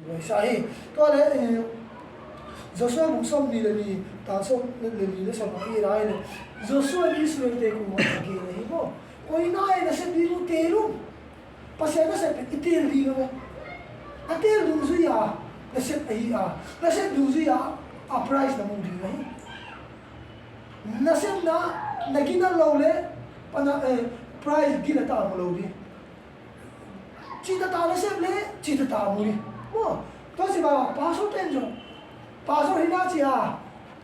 rồi sai tôi đấy Joshua cũng xong đi lên ta xong lên đi xong đi ra này Joshua đi xuống đây cũng một cái này không ôi nay là sẽ đi luôn tiền luôn pasal nó sẽ bị tiền đi rồi anh tiền đúng rồi à nó sẽ ấy à nó sẽ đúng rồi à price là một điều này nó sẽ na cái nó lâu lệ pana price kia là ta một lâu đi chỉ ta nó sẽ lệ chỉ ta một đi mà tôi sẽ bảo passport tên rồi passport hiện nay chỉ à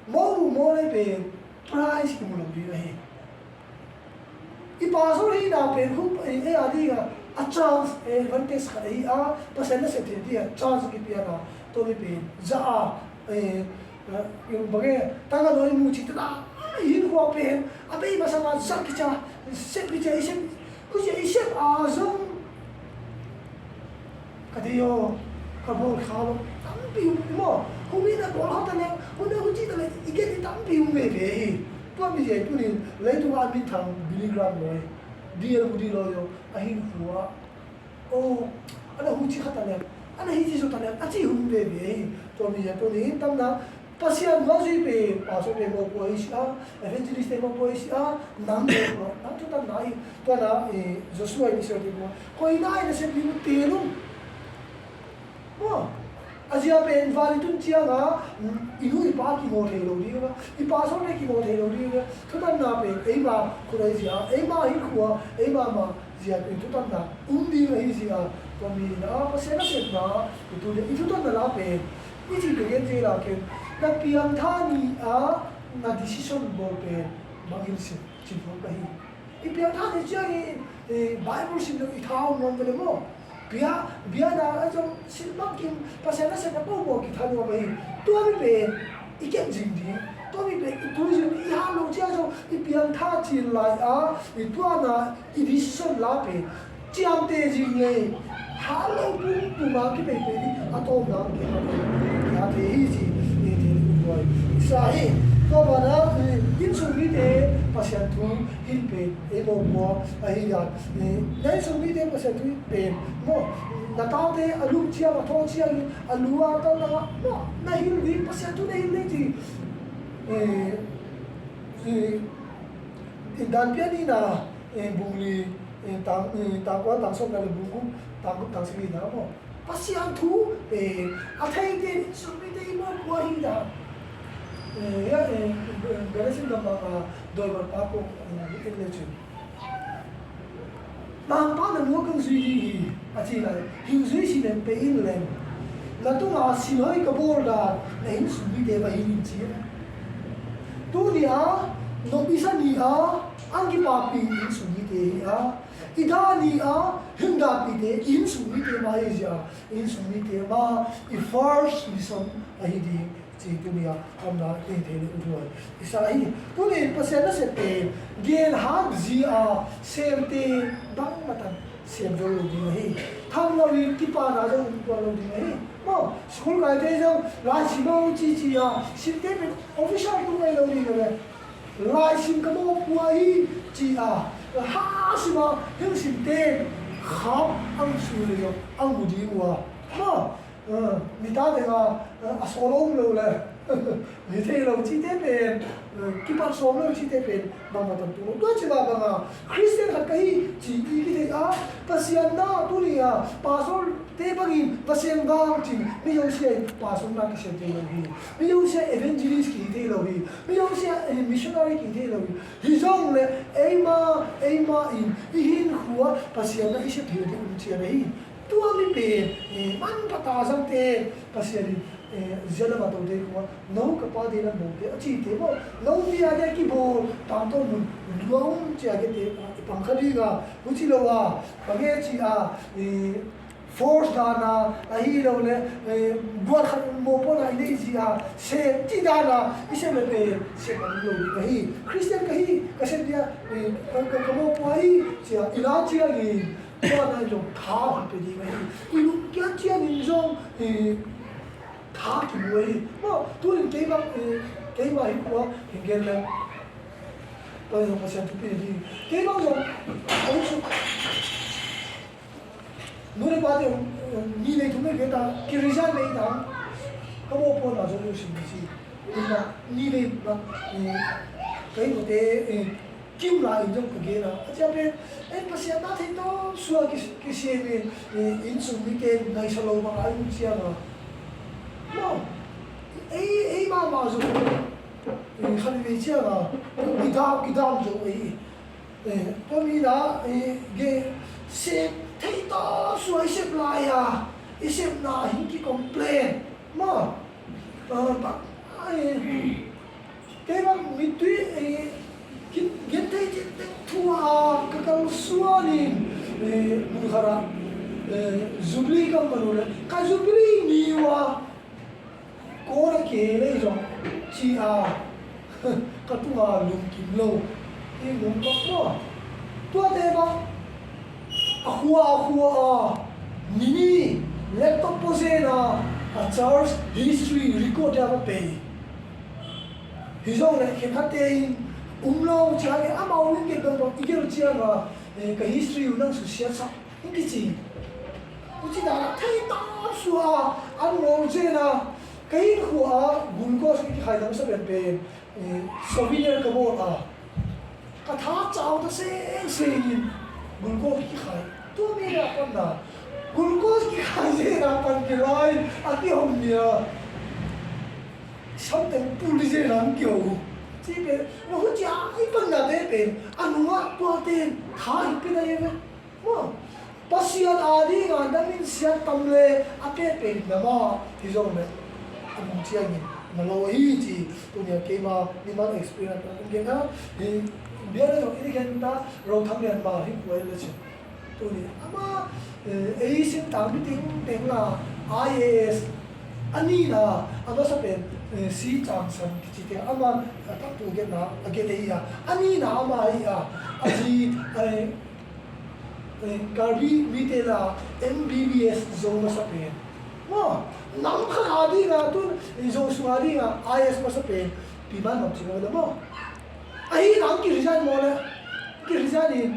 mỗi này về price cái một lâu đi này cái passport hiện nay về không ấy đi à a chance advantage khai a pasal na se ti a chance ki pia na to mi pe za yung bagay tanga no mu chi ta yin ho pe a be ma sama za ki cha se ki cha isem ku cha isem a zong kadiyo kabol khalo tam pi mo hu mi na bol ha ta ne hu na hu chi ta le ige tam pi me pe to mi je tu ni le tu a min thang miligram noi dia budi loyo ahin huwa oh ana hu chi khata le ana hi chi so ta le a chi hu be be to mi ya to ni tam na pasian ma ji pe pa so pe mo po isha evangelist mo po isha nam pe mo nam to ta nai to na Joshua ni so ti mo ko ina ina se bi te lu mo Asia pen vali tun chia nga inu ipa ki mo the lo di ga ipa so ne ki mo the lo di ga to ta na pe ei ma ko dai sia ei ma hi khuwa ei ma ma sia pe to ta na di ga hi sia to mi na pa se na se na to de itu to na la pe ni ji ke je la ke na piang tha ni a na decision bo pe ma gil se chi bo ka hi I piang tha ni chia ni Bible sin do I thao non de mo bia na ajong silmak kim pasena sa napo ki thalo ba hi to mi pe ikem jing di to mi pe tourism I ha lo chia so I piang tha chi lai a I to na I decision la pe chiam te jing ye ha lo pu ma ki pe pe a to na ki ha ya te hi ji ni te ku boy sa hi to ba na in su mi te pasien tu hin pe e mo mo a hi ya nei su mi te pasien tu pe mo na ta te alu chia ma thon chia alu a ta na no na hi ri pasien tu nei nei ti dan pia ni na bungli ta kwa tang som na bungum tang si na mo pasien tu a thai te su mi te mo ko hi da ya garasin da ma doi ba pa ko ni le chu mang pa na mo kang suy hi a chi lai hin suy si den pe in len la tu ma si noi ka bor da na hin su bi de ba hin chi tu ni a no bi sa ni a ang ki pa pi in su bi de a ida ni a hin da pi de in su bi de ma hi ja in su bi de ma I first ni som a hi di chỉ tu nia am na ke the ni uduai isai tu ni pasien na se pe gen ha ji a sem te bang matan sem jo lo di hi thang lo ri ti pa na jo ko lo di hi mo school ga de jo la si mo chi chi a sim te pe official tu ngai lo di ga la sim ka mo pu ai chi a ha si ma hing sim te khap ang su le yo ang bu di wa mo ni ta de ga a solo lo le ni te lo chi te pen ki pa solo chi te pen ba ma tam tu do chi ba ba ga Christian hat kai chi ki ki te a pasian na tu ni a pa sol te ba gi pasian ga chi mi yo se pa sol na ki se te lo hi mi yo se evangelist ki te lo hi mi yo se missionary ki te lo hi hi jong le eima in hin huwa pasian na ise the de chi re tu ami pe man pata sang te pasian zela ma to de ko no ka pa de na mo pe chi te mo no ni a de ki bo ta to mu long chi a ge te pang khali ga u chi lo wa pa ge chi a force da na a hi lo le bo kha mo po na ni chi a se ti da na I se me pe se ma lo ni ka hi Christian ka hi ka se dia ka mo po hi chi a ila chi a gi ko na jo tha pe di ga hi I lu kya chi a ni zo tha ki mo hi mo tu ni ke ba hi ko hin gen le pa yo ma se tu pe di ke ba zo ai su no le pa de ni nei thum ke ta kirizan nei ta ka mo po na zo lu sin si na ni nei ba cái một cái kim lại trong cái kia là cho nên em bác sĩ đã thấy nó xua cái xe này in sung cái ngày sau lâu mà anh xem mà ấy mà rồi khăn về chưa là cái đau rồi tôi nghĩ là cái xe thấy to xua xếp lại à xếp là hình cái complain mà cái bằng mình tuy cái thấy cái thua cái câu xua đi mình khara zubli cái mà rồi cái zubli nhiều à có là cái này rồi chỉ cái thua lùng kim lâu cái lùng có tua thế mà hua nini laptop pose na charge history record ya pe hi zo le ke khate umlo cha ke amau ning ke dong ikero chia ma ka history unang su sia sa ki chi uchi da thai ta suwa an lo je na kai hua gun ko ki khai dam sa ben pe souvenir ka bo ka tha chao ta se yin gun ko ki khai tu mi ra kon na gun ko ki khai je na pan ke lai a ki hom nia something police ram kyo chi pe no hu cha ai pan na de pe anua to ten thai pe na ye mo pasian adi ga da min sia tam le a pe pe na ma hi zo me among chia ni na lo hi chi tu ne ke ma ni ma experience ke na ni bia na ni ke ta ro thang len ba hi ko le chi tu ni ama ei sin ta bi ting la IAS ani na ama sa pe si chang san ki te ama ta tu ge na age le ya ani na ama ai aji garbi mi te la MBBS zone sa pe mo nam kha adi ga tu zo su adi ga IS ma sa pe pi man ma chi ga mo ai nam ki resign mo le ki resign in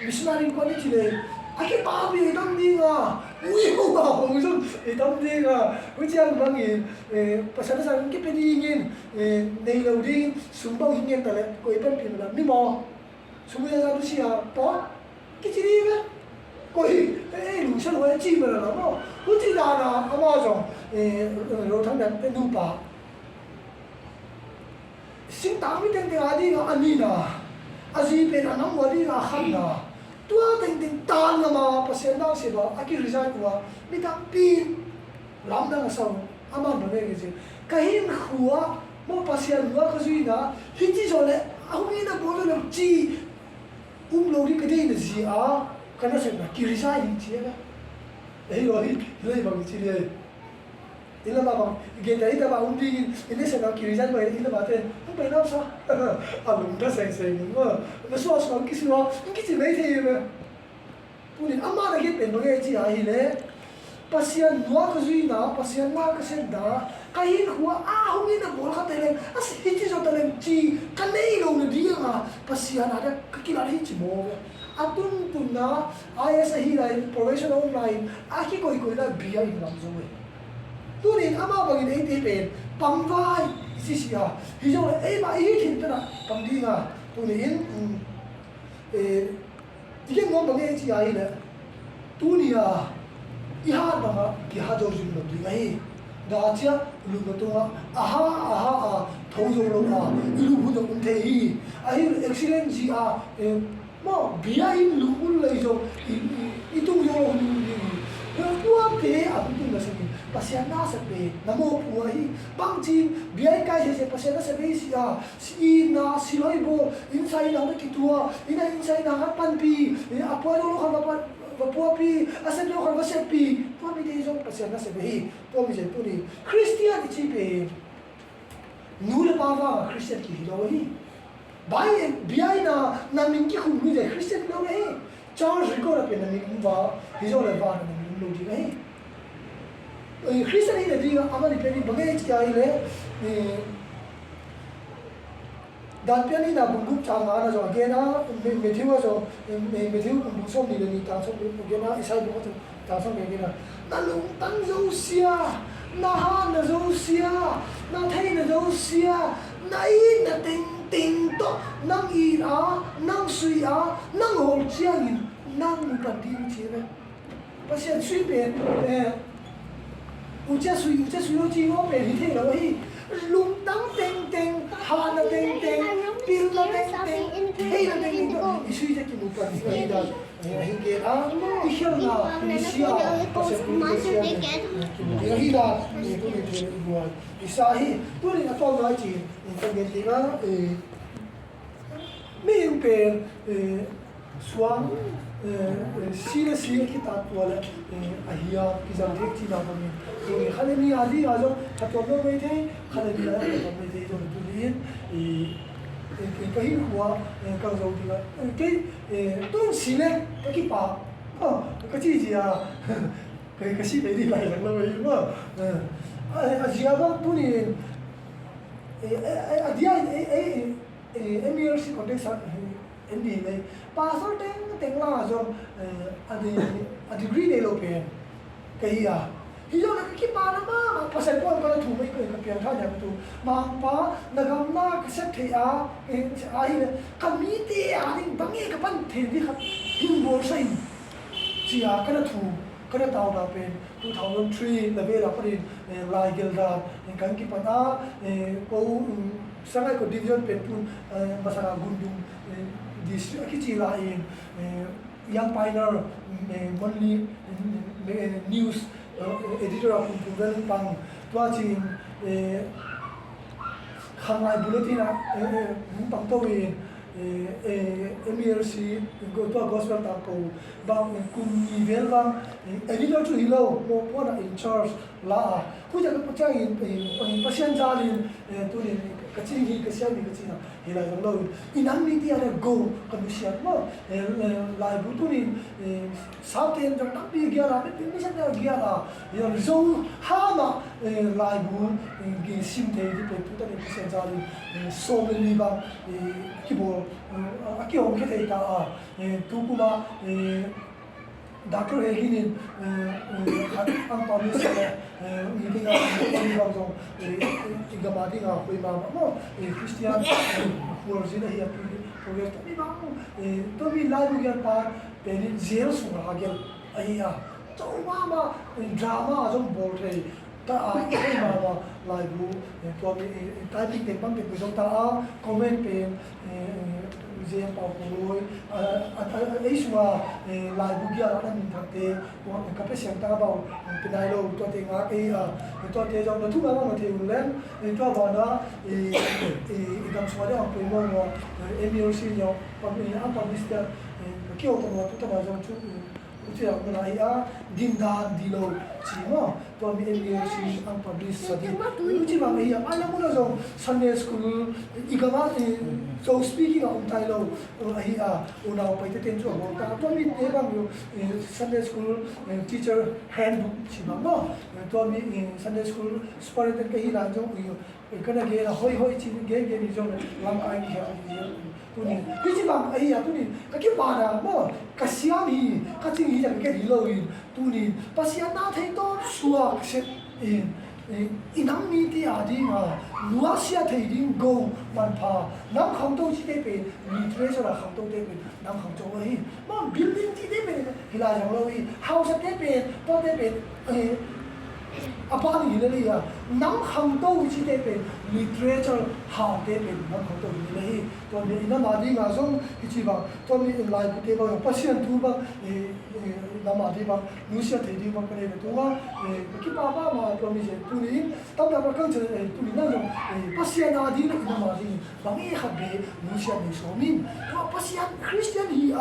missionary college le ake pa bi dam ni ga ui ho ga ho zo dam ni ga wi chiang bang in pasal sa ki pe ni ngin nei lo ding sum bang ngin ta le ko ipan pin la mi mo sum ya ga du si a po ki chi ni ve ko i lu san ho chi ma la mo hu chi da na ama zo ro thang dan pe du pa sing ta mi ten te adi ga ani na azi pe na nam wa di ga khan na tua ting tan na ma pasien da se ba aki resign wa mi ta pin lam da sa ama no ne ge kahin huwa mo pasien wa ka zui na hi chi zo le au ni na bo lo chi lo ri ka de na ji a kana se na ki resign chi ga ei lo hi le ba chi le ila ba ge ta ita ba di ine se na ki resign ba ila ba te pe na sa a lu da se mo na so ki si wa ki chi me the ye tu ni ama da ge pe no ge chi a hi le pasian nuwa ka zui na pasian na ka se da kahin huwa hu ni na bol ka te le as hi chi zo ta le chi ka nei lo na di nga pasian ada ka ki la hi chi mo atun tun na IS hi lai probation online a ki koi na bia in lam zo we tu ni ama ba gi nei te pe pam vai si hi zo e ma hi thin ta na pam di nga tu ni in ti ke mo ba ge chi ai le tu ni i ha ba ki ha zo jin lo di ngai da chia lu no to aha thau zo lo lu bu zo kun the hi a hi accident ji mo bia in lu bul lai zo I tu yo lo tua te a tu na se pasian na sa pe na mo pu hi bang chi bia kai se pasian na se be si na si loi bo inside na ki tua ina inside na pan pi a po lo kha ba po pi a se lo kha ba se pi po mi te zo pasian na se be hi po mi se tu ni Christian chi pe nu le pa va Christian ki lo hi bai bia na min ki khum ni de Christian lo hi Charles record up in the meeting va hi zo le va na min lo di ngai Christian ni de amari pe ni bagai chi ai le dan pe ni na bung cha ma na zo ge na me thiwa zo me thiu bung som ni le ni ta so ge na isai bo ta xong cái là na lung tăng dâu xia na han na dâu xia na thay na dâu xia na in na ting to nang i a nang sui a nang hol chiang in nang pa ting chi ve pasien sui pe u cha sui lo chi ngo pe hi the lo hi lung tăng teng ha na teng pil na teng hey na teng i sui cha ki mu pa ni da hi ke a i khel na ni sia pasien ni hi da ni ko ni the bo i sa hi tu ni na to na chi in ta ge ti ga me un pe swam sila ki ta wala ahia ki jam thek chi na ba mi to ni khale ni ali a jo ta to no me the khale ni a to me the to tu ni ke kai huwa ka zo ti ga ke ton sile ka ki pa ka chi ji a ka si be di lai lang lo yi ma a ji a ba tu ni a dia MBRC context ND này passport tiếng là rồi a degree này lâu bền cái à hi zo na ki pa na ma passport ko thu mai ko ka pian tha ja tu ma pa na gam na ka set the a hi ka mi te a ding bangi ka pan the di khat hin bor sai chi a ka thu ka tao na pen 2003 level up in lai gel da kan ki pa na ko sangai ko division pen pun masara gundung district ki chi la in young pioneer monthly news editor of Punggol pang tua chi khangai bulletin a pang to in MBRC go to gospel ta ko bang kum ni vel bang editor chu hilo mo na in charge la ku ja ko cha in pasien jalin tu ni kacing hi kasian ni kacina hila jong lo inang ni dia go kamusiat mo lai butu ni south end jong tak pi gia ra pe ni sa gia ra yo zo ha ma lai bu gi sim te di pe tu ta ni kasian jali so ni ba ki bo aki o ke te ta tu kuma Dr. Heginin ang pamilya hindi nga pamilya ko igamati nga ko imam mo Christian for sila hiya proyekto ni ba mo to mi lalu yan pa peni zero sura agel ahiya to mama drama ajong bolte ta ay mama live to mi typing te pang pe ta comment pe museum pa ko ai swa lai bu gia la min thak te ko ka pe siang ta ba pinai lo to te nga ke to te jong tu ba ma te un len to ba na gam swa de ko mo mo MBRC yo pa mi a pa mister ki o to mo tu ta ba jong chu uchi a na ia din da di lo chi mo to mi MBRC ang publish sa di uchi ba mai ala mo na jong Sunday school igama so speaking of Thailand, una paite tenjo mo ta to mi te bang yo Sunday school teacher handbook chima mo to mi Sunday school spirit ke hi la jo yo kana ge na hoi chi ge ni jo lam ai ni ha tu ni ki bang ai ya tu ni ka ki ba da mo ka sia mi ka chi hi ja ke ri lo yin tu ni pa sia na thai to suwa se inang ni ti adi nga nuwa sia thai ding go man pha nam kham to chi te pe ni treasure la kham to te pe nam kham to hi ma building ti te pe hila jang lo hi house te pe to te pe apa ni le ya nam kham to chi te pe literature how te pe nam kham to ni le hi to ni na ma di nga song chi ba to ni lai ku te ba pasien tu ba nama di ba nusia te di ba kare to ba ki pa ba ma to mi je tu ni ta ba kan je tu ni na no pasien na di na ma di ba mi kha be nusia ni so min to pasien Christian hi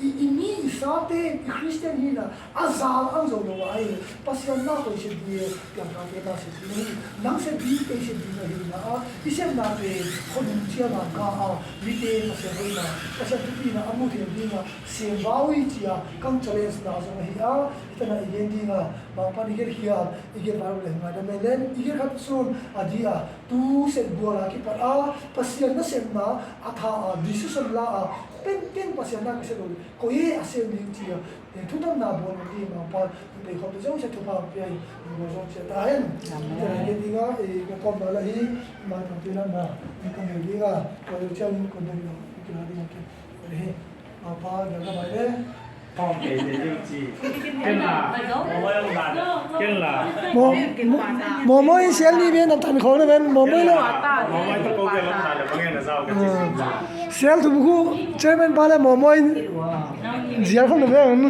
i ni sa te Christian hi na azal ang zo no ai pasien na to je di ya ka te ta se ni nang se di te se di na hi na i se na pe ko ni chia ma ka mi te ma se ri na pasien tu ni na amu te di na se ba wi chia kang challenge na zo hi tana igen di nga bang pa igen hiya igen baru le nga da melen igen khat sun adia tu set bola ki pa a pasian na sem na atha decision la pen pasian na se lo ko ye assembly ti ya tu tam na bon di ma pa pe kho to jong se tu pa pe mo so se ta hen igen di nga ko pom la hi ma no pe na na ko me di nga ko chen ko de no ki na di ma ke he ma pa da la mai de phong kỳ thì dương chi kenmò mới xem đi bên làm thành khổ này bên mò mới luôn mai tôi cố gắng làm sao để mà nghe là sao cái gì xem tụi cô chơi bên ba là mò mới gì không được biết